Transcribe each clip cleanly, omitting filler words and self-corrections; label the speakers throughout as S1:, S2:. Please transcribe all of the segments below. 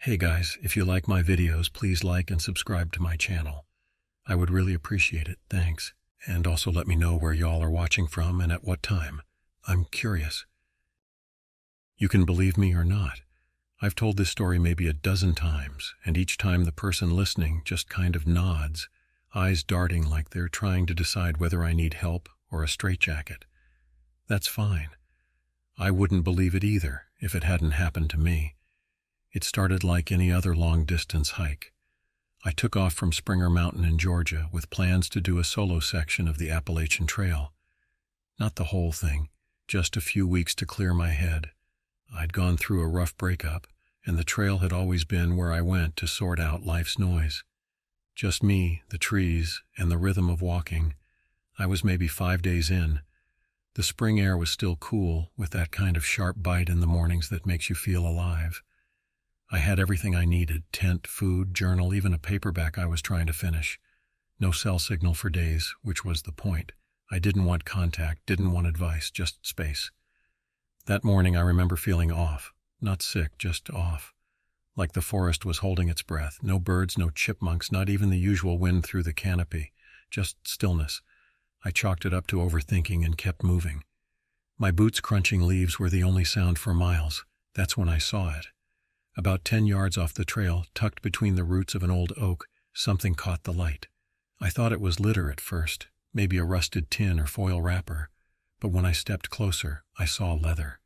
S1: Hey guys, if you like my videos, please like and subscribe to my channel. I would really appreciate it, thanks. And also let me know where y'all are watching from and at what time. I'm curious. You can believe me or not. I've told this story maybe a dozen times, and each time the person listening just kind of nods, eyes darting like they're trying to decide whether I need help or a straitjacket. That's fine. I wouldn't believe it either if it hadn't happened to me. It started like any other long-distance hike. I took off from Springer Mountain in Georgia with plans to do a solo section of the Appalachian Trail. Not the whole thing, just a few weeks to clear my head. I'd gone through a rough breakup, and the trail had always been where I went to sort out life's noise. Just me, the trees, and the rhythm of walking. I was maybe 5 days in. The spring air was still cool, with that kind of sharp bite in the mornings that makes you feel alive. I had everything I needed: tent, food, journal, even a paperback I was trying to finish. No cell signal for days, which was the point. I didn't want contact, didn't want advice, just space. That morning I remember feeling off. Not sick, just off. Like the forest was holding its breath. No birds, no chipmunks, not even the usual wind through the canopy. Just stillness. I chalked it up to overthinking and kept moving. My boots crunching leaves were the only sound for miles. That's when I saw it. About 10 yards off the trail, tucked between the roots of an old oak, something caught the light. I thought it was litter at first, maybe a rusted tin or foil wrapper. But when I stepped closer, I saw leather.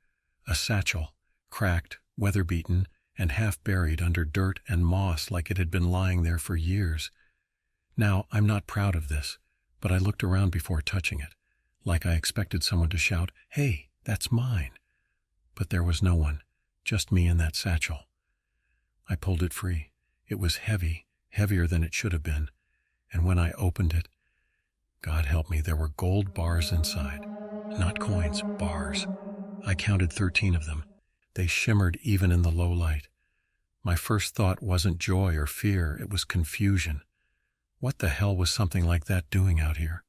S1: A satchel, cracked, weather-beaten, and half buried under dirt and moss like it had been lying there for years. Now, I'm not proud of this, but I looked around before touching it, like I expected someone to shout, "Hey, that's mine." But there was no one, just me and that satchel. I pulled it free. It was heavy, heavier than it should have been, and when I opened it, God help me, there were gold bars inside. Not coins, bars. I counted 13 of them. They shimmered even in the low light. My first thought wasn't joy or fear, it was confusion. What the hell was something like that doing out here?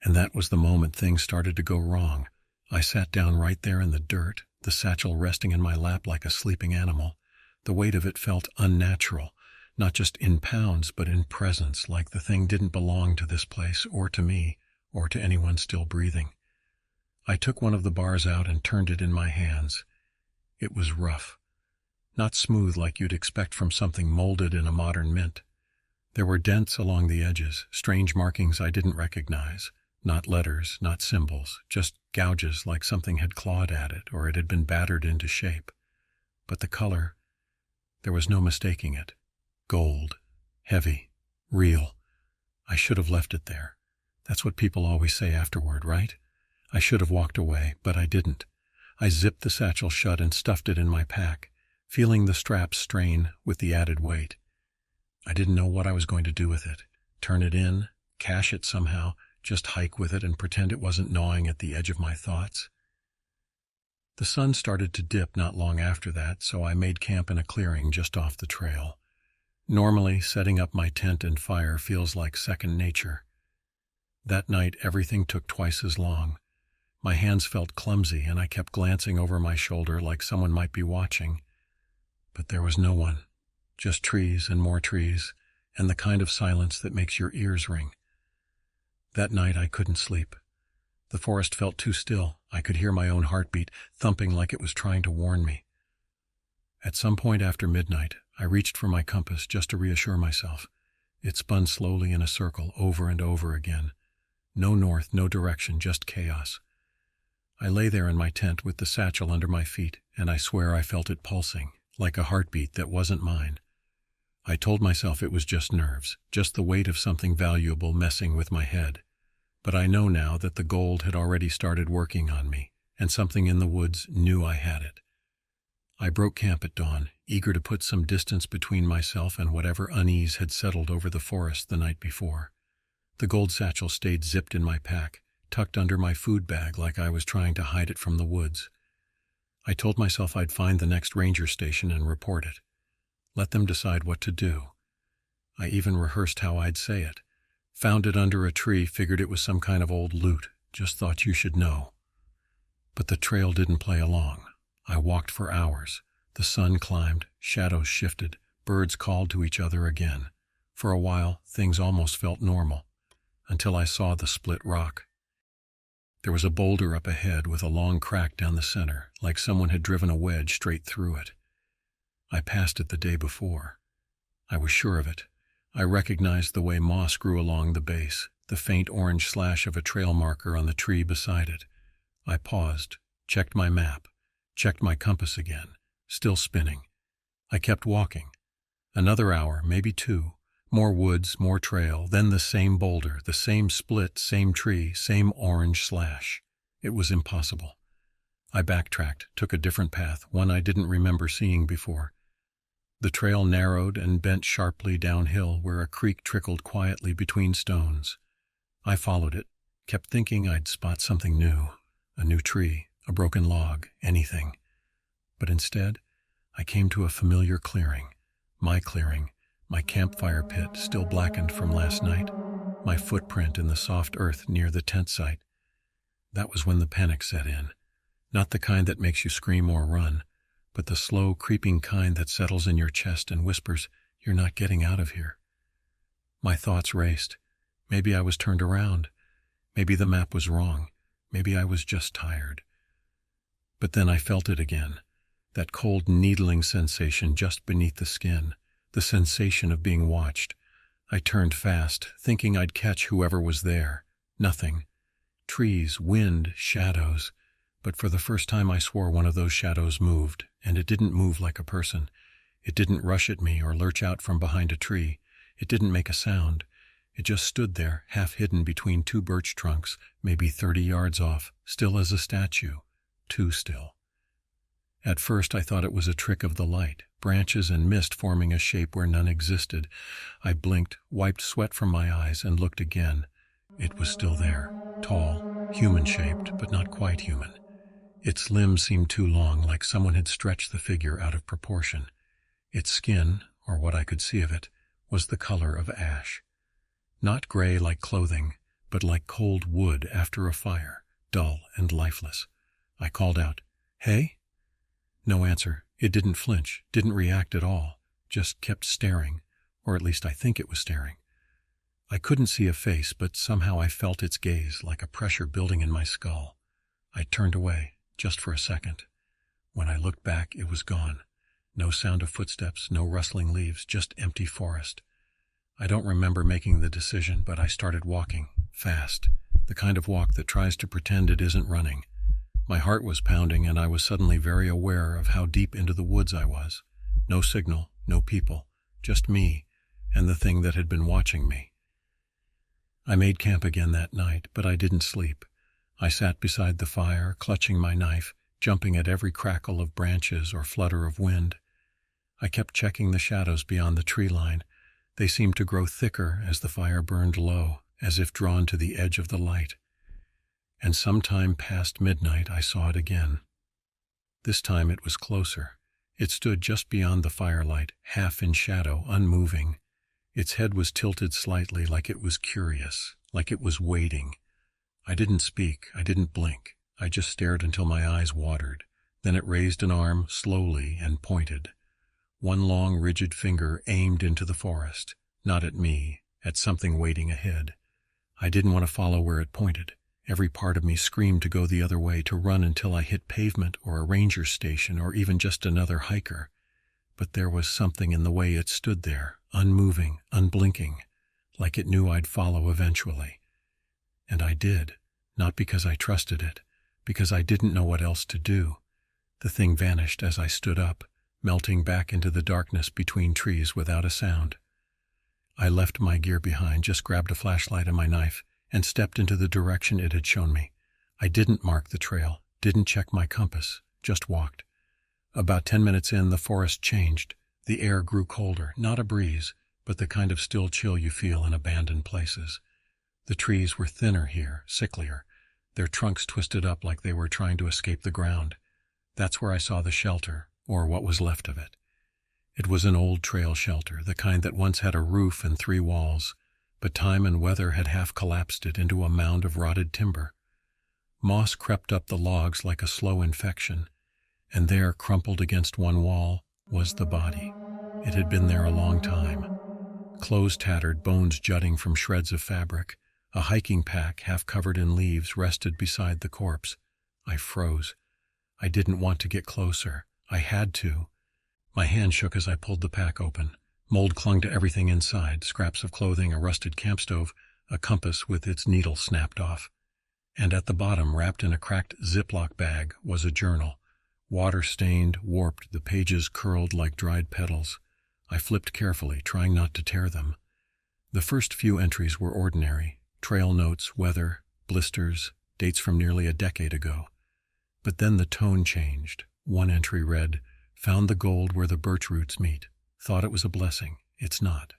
S1: And that was the moment things started to go wrong. I sat down right there in the dirt, the satchel resting in my lap like a sleeping animal. The weight of it felt unnatural, not just in pounds, but in presence, like the thing didn't belong to this place, or to me, or to anyone still breathing. I took one of the bars out and turned it in my hands. It was rough. Not smooth like you'd expect from something molded in a modern mint. There were dents along the edges, strange markings I didn't recognize. Not letters, not symbols, just gouges like something had clawed at it, or it had been battered into shape. But the color, there was no mistaking it. Gold. Heavy. Real. I should have left it there. That's what people always say afterward, right? I should have walked away, but I didn't. I zipped the satchel shut and stuffed it in my pack, feeling the straps strain with the added weight. I didn't know what I was going to do with it. Turn it in, cache it somehow, just hike with it and pretend it wasn't gnawing at the edge of my thoughts. The sun started to dip not long after that, so I made camp in a clearing just off the trail. Normally, setting up my tent and fire feels like second nature. That night, everything took twice as long. My hands felt clumsy, and I kept glancing over my shoulder like someone might be watching. But there was no one. Just trees and more trees, and the kind of silence that makes your ears ring. That night, I couldn't sleep. The forest felt too still. I could hear my own heartbeat, thumping like it was trying to warn me. At some point after midnight, I reached for my compass just to reassure myself. It spun slowly in a circle over and over again. No north, no direction, just chaos. I lay there in my tent with the satchel under my feet, and I swear I felt it pulsing, like a heartbeat that wasn't mine. I told myself it was just nerves, just the weight of something valuable messing with my head. But I know now that the gold had already started working on me, and something in the woods knew I had it. I broke camp at dawn, eager to put some distance between myself and whatever unease had settled over the forest the night before. The gold satchel stayed zipped in my pack, tucked under my food bag like I was trying to hide it from the woods. I told myself I'd find the next ranger station and report it. Let them decide what to do. I even rehearsed how I'd say it. Found it under a tree, figured it was some kind of old loot, just thought you should know. But the trail didn't play along. I walked for hours. The sun climbed, shadows shifted, birds called to each other again. For a while, things almost felt normal, until I saw the split rock. There was a boulder up ahead with a long crack down the center, like someone had driven a wedge straight through it. I passed it the day before. I was sure of it. I recognized the way moss grew along the base, the faint orange slash of a trail marker on the tree beside it. I paused, checked my map, checked my compass again, still spinning. I kept walking. Another hour, maybe 2. More woods, more trail, then the same boulder, the same split, same tree, same orange slash. It was impossible. I backtracked, took a different path, one I didn't remember seeing before. The trail narrowed and bent sharply downhill where a creek trickled quietly between stones. I followed it, kept thinking I'd spot something new, a new tree, a broken log, anything. But instead, I came to a familiar clearing, my campfire pit still blackened from last night, my footprint in the soft earth near the tent site. That was when the panic set in, not the kind that makes you scream or run, but the slow, creeping kind that settles in your chest and whispers, "You're not getting out of here." My thoughts raced. Maybe I was turned around. Maybe the map was wrong. Maybe I was just tired. But then I felt it again, that cold, needling sensation just beneath the skin, the sensation of being watched. I turned fast, thinking I'd catch whoever was there. Nothing. Trees, wind, shadows. But for the first time I swore one of those shadows moved, and it didn't move like a person. It didn't rush at me or lurch out from behind a tree. It didn't make a sound. It just stood there, half hidden between 2 birch trunks, maybe 30 yards off, still as a statue. Too still. At first I thought it was a trick of the light, branches and mist forming a shape where none existed. I blinked, wiped sweat from my eyes, and looked again. It was still there, tall, human-shaped, but not quite human. Its limbs seemed too long, like someone had stretched the figure out of proportion. Its skin, or what I could see of it, was the color of ash. Not gray like clothing, but like cold wood after a fire, dull and lifeless. I called out, "Hey?" No answer. It didn't flinch, didn't react at all, just kept staring, or at least I think it was staring. I couldn't see a face, but somehow I felt its gaze, like a pressure building in my skull. I turned away, just for a second. When I looked back, it was gone. No sound of footsteps, no rustling leaves, just empty forest. I don't remember making the decision, but I started walking, fast, the kind of walk that tries to pretend it isn't running. My heart was pounding, and I was suddenly very aware of how deep into the woods I was. No signal, no people, just me, and the thing that had been watching me. I made camp again that night, but I didn't sleep. I sat beside the fire, clutching my knife, jumping at every crackle of branches or flutter of wind. I kept checking the shadows beyond the tree line. They seemed to grow thicker as the fire burned low, as if drawn to the edge of the light. And sometime past midnight I saw it again. This time it was closer. It stood just beyond the firelight, half in shadow, unmoving. Its head was tilted slightly, like it was curious, like it was waiting. I didn't speak, I didn't blink. I just stared until my eyes watered. Then it raised an arm, slowly, and pointed. One long, rigid finger aimed into the forest, not at me, at something waiting ahead. I didn't want to follow where it pointed. Every part of me screamed to go the other way, to run until I hit pavement or a ranger station or even just another hiker. But there was something in the way it stood there, unmoving, unblinking, like it knew I'd follow eventually. And I did, not because I trusted it, because I didn't know what else to do. The thing vanished as I stood up, melting back into the darkness between trees without a sound. I left my gear behind, just grabbed a flashlight and my knife, and stepped into the direction it had shown me. I didn't mark the trail, didn't check my compass, just walked. About 10 minutes in, the forest changed. The air grew colder, not a breeze, but the kind of still chill you feel in abandoned places. The trees were thinner here, sicklier, their trunks twisted up like they were trying to escape the ground. That's where I saw the shelter, or what was left of it. It was an old trail shelter, the kind that once had a roof and 3 walls, but time and weather had half collapsed it into a mound of rotted timber. Moss crept up the logs like a slow infection, And there, crumpled against one wall, was the body. It had been there a long time. Clothes tattered, bones jutting from shreds of fabric. A hiking pack, half covered in leaves, rested beside the corpse. I froze. I didn't want to get closer. I had to. My hand shook as I pulled the pack open. Mold clung to everything inside, scraps of clothing, a rusted camp stove, a compass with its needle snapped off. And at the bottom, wrapped in a cracked Ziploc bag, was a journal. Water-stained, warped, the pages curled like dried petals. I flipped carefully, trying not to tear them. The first few entries were ordinary. Trail notes, weather, blisters, dates from nearly a decade ago. But then the tone changed. One entry read, "Found the gold where the birch roots meet. Thought it was a blessing. It's not.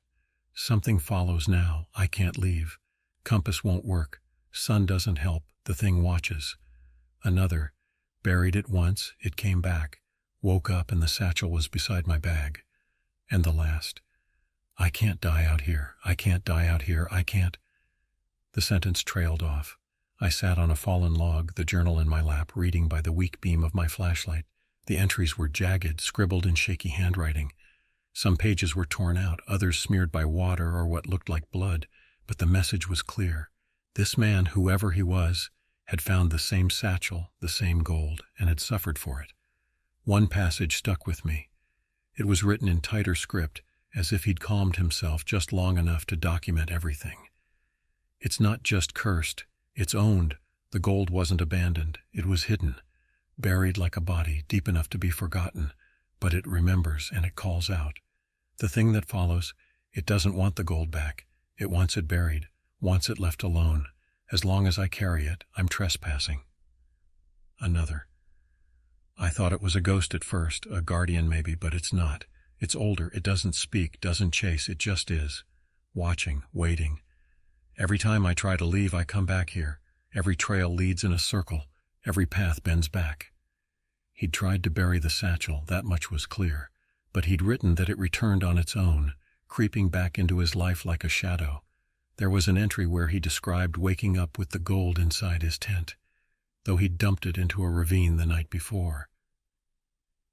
S1: Something follows now. I can't leave. Compass won't work. Sun doesn't help. The thing watches." Another, "Buried it once. It came back. Woke up and the satchel was beside my bag." And the last, "I can't die out here. I can't die out here. I can't." The sentence trailed off. I sat on a fallen log, the journal in my lap, reading by the weak beam of my flashlight. The entries were jagged, scribbled in shaky handwriting. Some pages were torn out, others smeared by water or what looked like blood, but the message was clear. This man, whoever he was, had found the same satchel, the same gold, and had suffered for it. One passage stuck with me. It was written in tighter script, as if he'd calmed himself just long enough to document everything. "It's not just cursed. It's owned. The gold wasn't abandoned. It was hidden, buried like a body, deep enough to be forgotten, but it remembers and it calls out. The thing that follows, it doesn't want the gold back. It wants it buried, wants it left alone. As long as I carry it, I'm trespassing." Another, "I thought it was a ghost at first, a guardian maybe, but it's not. It's older, it doesn't speak, doesn't chase, it just is. Watching, waiting. Every time I try to leave, I come back here. Every trail leads in a circle. Every path bends back." He'd tried to bury the satchel, that much was clear, but he'd written that it returned on its own, creeping back into his life like a shadow. There was an entry where he described waking up with the gold inside his tent, though he'd dumped it into a ravine the night before.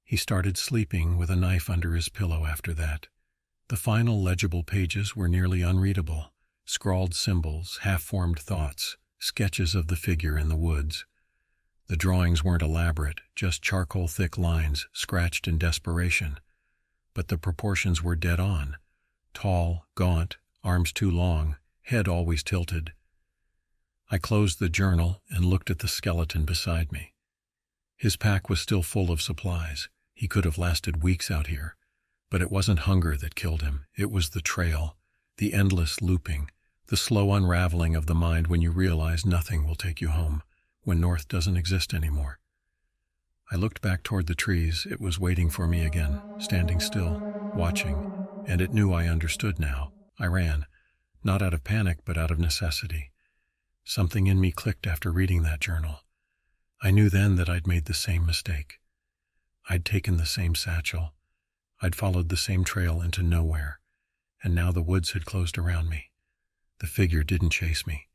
S1: He started sleeping with a knife under his pillow after that. The final legible pages were nearly unreadable. Scrawled symbols, half-formed thoughts, sketches of the figure in the woods. The drawings weren't elaborate, just charcoal-thick lines, scratched in desperation. But the proportions were dead on. Tall, gaunt, arms too long, head always tilted. I closed the journal and looked at the skeleton beside me. His pack was still full of supplies. He could have lasted weeks out here. But it wasn't hunger that killed him. It was the trail, the endless looping, the slow unraveling of the mind when you realize nothing will take you home, when north doesn't exist anymore. I looked back toward the trees. It was waiting for me again, standing still, watching, and it knew I understood now. I ran, not out of panic, but out of necessity. Something in me clicked after reading that journal. I knew then that I'd made the same mistake. I'd taken the same satchel. I'd followed the same trail into nowhere, and now the woods had closed around me. The figure didn't chase me.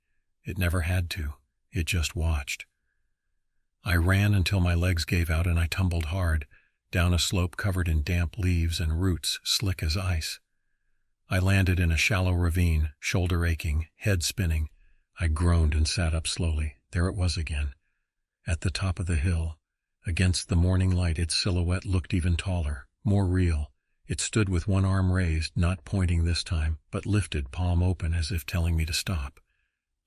S1: It never had to. It just watched. I ran until my legs gave out and I tumbled hard, down a slope covered in damp leaves and roots slick as ice. I landed in a shallow ravine, shoulder aching, head spinning. I groaned and sat up slowly. There it was again. At the top of the hill, against the morning light, its silhouette looked even taller, more real. It stood with one arm raised, not pointing this time, but lifted, palm open, as if telling me to stop.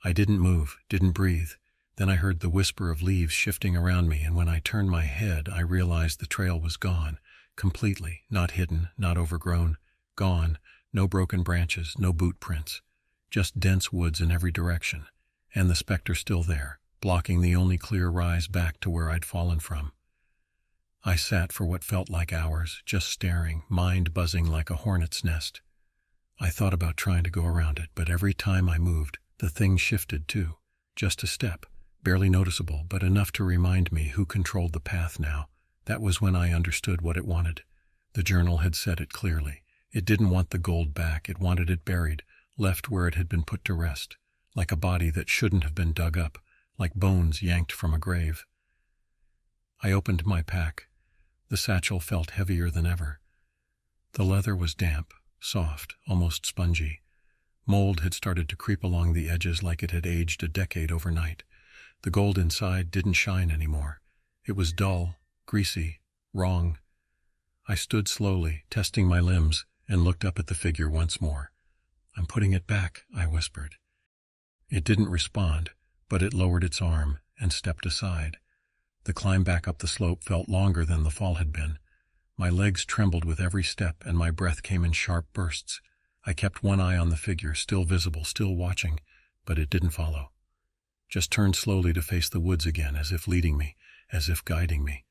S1: I didn't move, didn't breathe. Then I heard the whisper of leaves shifting around me, and when I turned my head, I realized the trail was gone, completely, not hidden, not overgrown, gone, no broken branches, no boot prints, just dense woods in every direction, and the specter still there, blocking the only clear rise back to where I'd fallen from. I sat for what felt like hours, just staring, mind buzzing like a hornet's nest. I thought about trying to go around it, but every time I moved, the thing shifted too, just a step, barely noticeable, but enough to remind me who controlled the path now. That was when I understood what it wanted. The journal had said it clearly. It didn't want the gold back. It wanted it buried, left where it had been put to rest, like a body that shouldn't have been dug up, like bones yanked from a grave. I opened my pack. The satchel felt heavier than ever. The leather was damp, soft, almost spongy. Mold had started to creep along the edges like it had aged a decade overnight. The gold inside didn't shine anymore. It was dull, greasy, wrong. I stood slowly, testing my limbs, and looked up at the figure once more. "I'm putting it back," I whispered. It didn't respond, but it lowered its arm and stepped aside. The climb back up the slope felt longer than the fall had been. My legs trembled with every step, and my breath came in sharp bursts. I kept one eye on the figure, still visible, still watching, but it didn't follow. Just turned slowly to face the woods again, as if leading me, as if guiding me.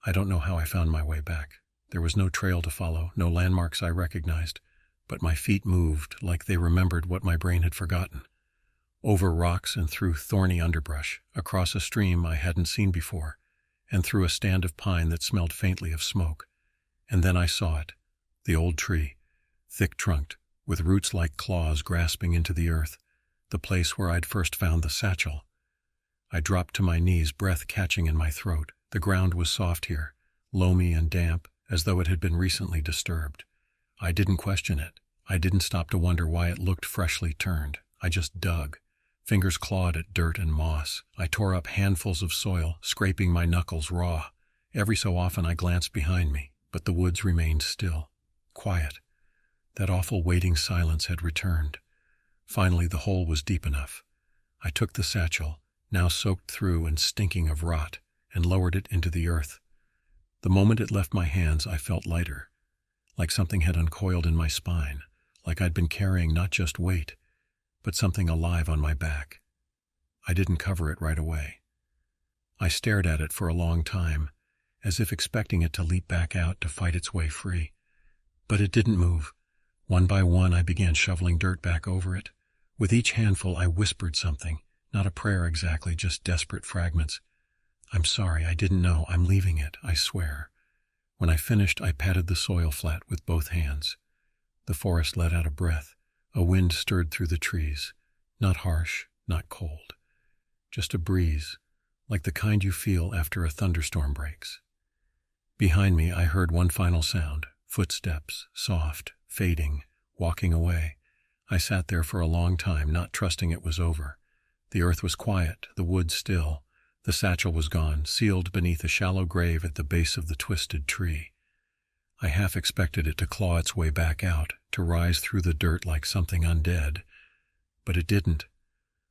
S1: I don't know how I found my way back. There was no trail to follow, no landmarks I recognized, but my feet moved like they remembered what my brain had forgotten. Over rocks and through thorny underbrush, across a stream I hadn't seen before, and through a stand of pine that smelled faintly of smoke. And then I saw it, the old tree, thick-trunked, with roots like claws grasping into the earth, the place where I'd first found the satchel. I dropped to my knees, breath catching in my throat. The ground was soft here, loamy and damp, as though it had been recently disturbed. I didn't question it. I didn't stop to wonder why it looked freshly turned. I just dug. Fingers clawed at dirt and moss. I tore up handfuls of soil, scraping my knuckles raw. Every so often I glanced behind me, but the woods remained still, quiet. That awful waiting silence had returned. Finally, the hole was deep enough. I took the satchel, now soaked through and stinking of rot, and lowered it into the earth. The moment it left my hands, I felt lighter, like something had uncoiled in my spine, like I'd been carrying not just weight, but something alive on my back. I didn't cover it right away. I stared at it for a long time, as if expecting it to leap back out to fight its way free. But it didn't move. One by one, I began shoveling dirt back over it. With each handful, I whispered something, not a prayer exactly, just desperate fragments. "I'm sorry, I didn't know. I'm leaving it, I swear." When I finished, I patted the soil flat with both hands. The forest let out a breath. A wind stirred through the trees, not harsh, not cold. Just a breeze, like the kind you feel after a thunderstorm breaks. Behind me, I heard one final sound, footsteps, soft, fading, walking away. I sat there for a long time, not trusting it was over. The earth was quiet, the woods still. The satchel was gone, sealed beneath a shallow grave at the base of the twisted tree. I half expected it to claw its way back out, to rise through the dirt like something undead. But it didn't.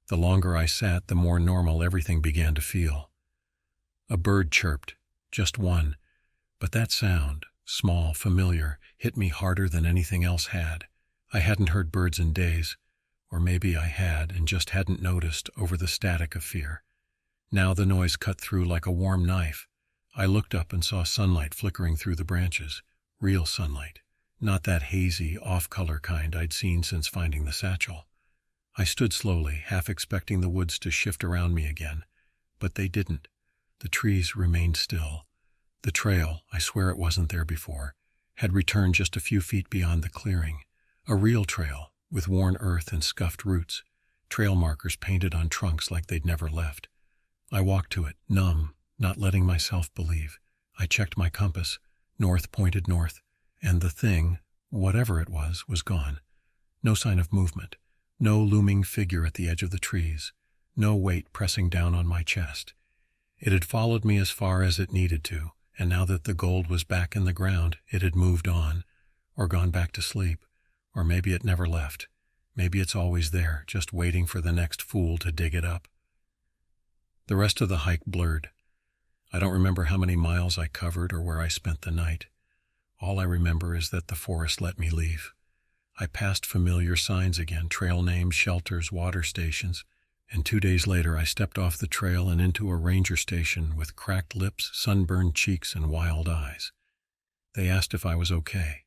S1: The longer I sat, the more normal everything began to feel. A bird chirped, just one, but that sound, small, familiar, hit me harder than anything else had. I hadn't heard birds in days, or maybe I had and just hadn't noticed over the static of fear. Now the noise cut through like a warm knife. I looked up and saw sunlight flickering through the branches. Real sunlight, not that hazy, off-color kind I'd seen since finding the satchel. I stood slowly, half expecting the woods to shift around me again, but they didn't. The trees remained still. The trail, I swear it wasn't there before, had returned just a few feet beyond the clearing. A real trail, with worn earth and scuffed roots, trail markers painted on trunks like they'd never left. I walked to it, numb, not letting myself believe. I checked my compass. North pointed north, and the thing, whatever it was gone. No sign of movement, no looming figure at the edge of the trees, no weight pressing down on my chest. It had followed me as far as it needed to, and now that the gold was back in the ground, it had moved on, or gone back to sleep, or maybe it never left. Maybe it's always there, just waiting for the next fool to dig it up. The rest of the hike blurred. I don't remember how many miles I covered or where I spent the night. All I remember is that the forest let me leave. I passed familiar signs again, trail names, shelters, water stations, and 2 days later I stepped off the trail and into a ranger station with cracked lips, sunburned cheeks, and wild eyes. They asked if I was okay.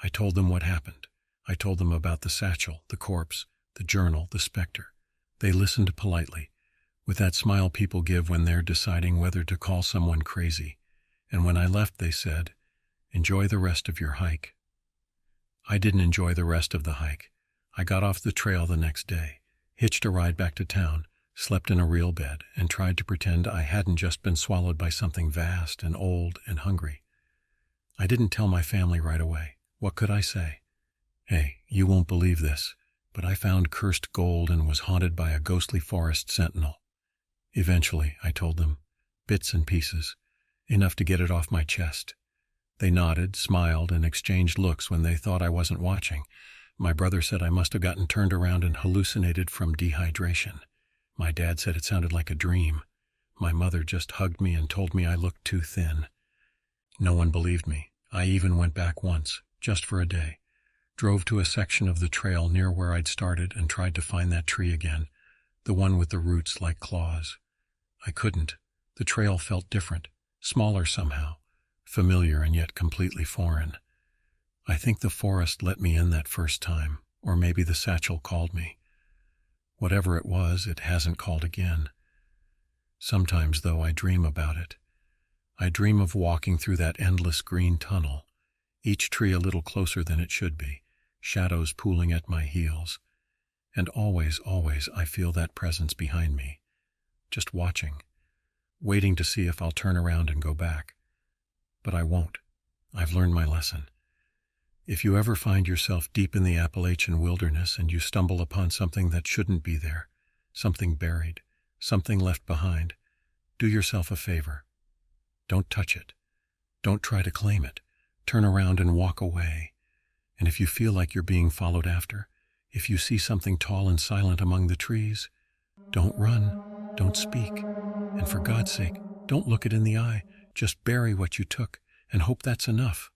S1: I told them what happened. I told them about the satchel, the corpse, the journal, the specter. They listened politely, with that smile people give when they're deciding whether to call someone crazy. And when I left, they said, "Enjoy the rest of your hike." I didn't enjoy the rest of the hike. I got off the trail the next day, hitched a ride back to town, slept in a real bed, and tried to pretend I hadn't just been swallowed by something vast and old and hungry. I didn't tell my family right away. What could I say? Hey, you won't believe this, but I found cursed gold and was haunted by a ghostly forest sentinel. Eventually, I told them, bits and pieces, enough to get it off my chest. They nodded, smiled, and exchanged looks when they thought I wasn't watching. My brother said I must have gotten turned around and hallucinated from dehydration. My dad said it sounded like a dream. My mother just hugged me and told me I looked too thin. No one believed me. I even went back once, just for a day. Drove to a section of the trail near where I'd started and tried to find that tree again, the one with the roots like claws. I couldn't. The trail felt different, smaller somehow, familiar and yet completely foreign. I think the forest let me in that first time, or maybe the satchel called me. Whatever it was, it hasn't called again. Sometimes, though, I dream about it. I dream of walking through that endless green tunnel, each tree a little closer than it should be, shadows pooling at my heels. And always, I feel that presence behind me, just watching, waiting to see if I'll turn around and go back. But I won't. I've learned my lesson. If you ever find yourself deep in the Appalachian wilderness and you stumble upon something that shouldn't be there, something buried, something left behind, do yourself a favor. Don't touch it. Don't try to claim it. Turn around and walk away. And if you feel like you're being followed after, if you see something tall and silent among the trees, don't run, don't speak. And for God's sake, don't look it in the eye. Just bury what you took and hope that's enough.